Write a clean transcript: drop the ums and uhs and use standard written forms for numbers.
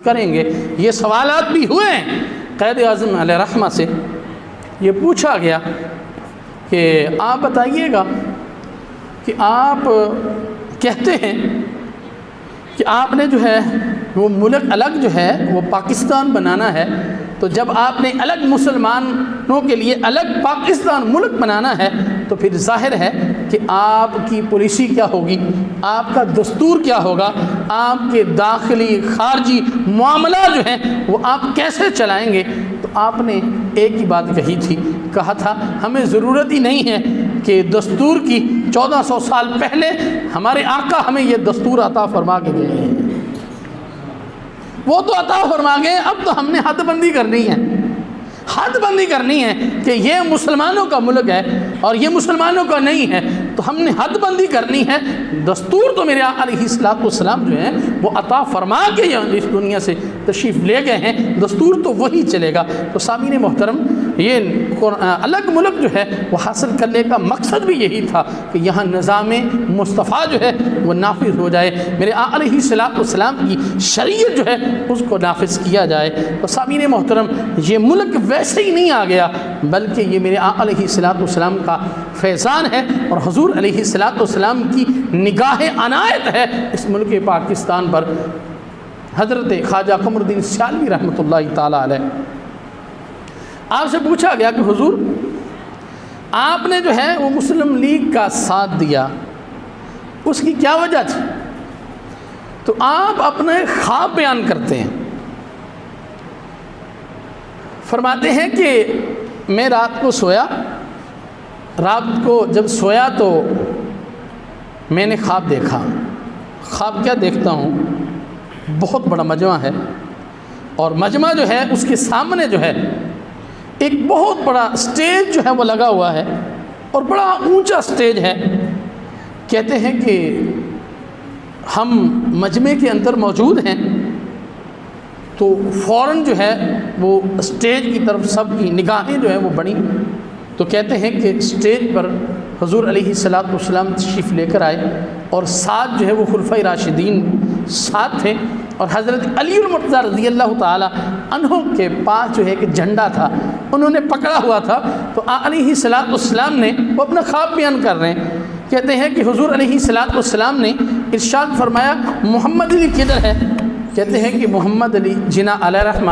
کریں گے۔ یہ سوالات بھی ہوئے ہیں قائد اعظم علیہ رحمہ سے، یہ پوچھا گیا کہ آپ بتائیے گا کہ آپ کہتے ہیں کہ آپ نے جو ہے وہ ملک الگ جو ہے وہ پاکستان بنانا ہے، تو جب آپ نے الگ مسلمانوں کے لیے الگ پاکستان ملک بنانا ہے تو پھر ظاہر ہے کہ آپ کی پالیسی کیا ہوگی، آپ کا دستور کیا ہوگا، آپ کے داخلی خارجی معاملات جو ہیں وہ آپ کیسے چلائیں گے۔ تو آپ نے ایک ہی بات کہی تھی، کہا تھا ہمیں ضرورت ہی نہیں ہے کہ دستور کی 1400 سال پہلے ہمارے آقا ہمیں یہ دستور عطا فرما کے گئے ہیں، وہ تو عطا فرما گئے، اب تو ہم نے حد بندی کرنی ہے، حد بندی کرنی ہے کہ یہ مسلمانوں کا ملک ہے اور یہ مسلمانوں کا نہیں ہے، تو ہم نے حد بندی کرنی ہے۔ دستور تو میرے آقا علیہ السلام جو ہیں وہ عطا فرما کے اس دنیا سے تشریف لے گئے ہیں، دستور تو وہی چلے گا۔ تو سامعین محترم، یہ الگ ملک جو ہے وہ حاصل کرنے کا مقصد بھی یہی تھا کہ یہاں نظام مصطفیٰ جو ہے وہ نافذ ہو جائے، میرے آقا علیہ السلام کی شریعت جو ہے اس کو نافذ کیا جائے۔ تو سامعین محترم، یہ ملک ویسے ہی نہیں آ گیا، بلکہ یہ میرے آقا علیہ السلام کا فیضان ہے اور حضور علیہ السلام کی نگاہ عنایت ہے اس ملک پاکستان پر۔ حضرت خواجہ قمر الدین سیالوی رحمۃ اللہ تعالیٰ علیہ، آپ سے پوچھا گیا کہ حضور آپ نے جو ہے وہ مسلم لیگ کا ساتھ دیا، اس کی کیا وجہ تھی؟ تو آپ اپنے خواب بیان کرتے ہیں، فرماتے ہیں کہ میں رات کو سویا، رات کو جب سویا تو میں نے خواب دیکھا۔ خواب کیا دیکھتا ہوں؟ بہت بڑا مجمع ہے، اور مجمع جو ہے اس کے سامنے جو ہے ایک بہت بڑا سٹیج جو ہے وہ لگا ہوا ہے، اور بڑا اونچا سٹیج ہے۔ کہتے ہیں کہ ہم مجمع کے اندر موجود ہیں تو فوراً جو ہے وہ سٹیج کی طرف سب کی نگاہیں جو ہیں وہ بڑھیں، تو کہتے ہیں کہ سٹیج پر حضور علیہ السلام تشریف لے کر آئے، اور ساتھ جو ہے وہ خلفائے راشدین ساتھ تھے، اور حضرت علی المرتضیٰ رضی اللہ تعالیٰ عنہ کے پاس جو ہے کہ جھنڈا تھا انہوں نے پکڑا ہوا تھا۔ تو علیہ السلام نے وہ اپنا خواب بیان کر رہے ہیں، کہتے ہیں کہ حضور علیہ السلام نے ارشاد فرمایا محمد علی کدھر ہے؟ کہتے ہیں کہ محمد علی جناح علیہ رحمہ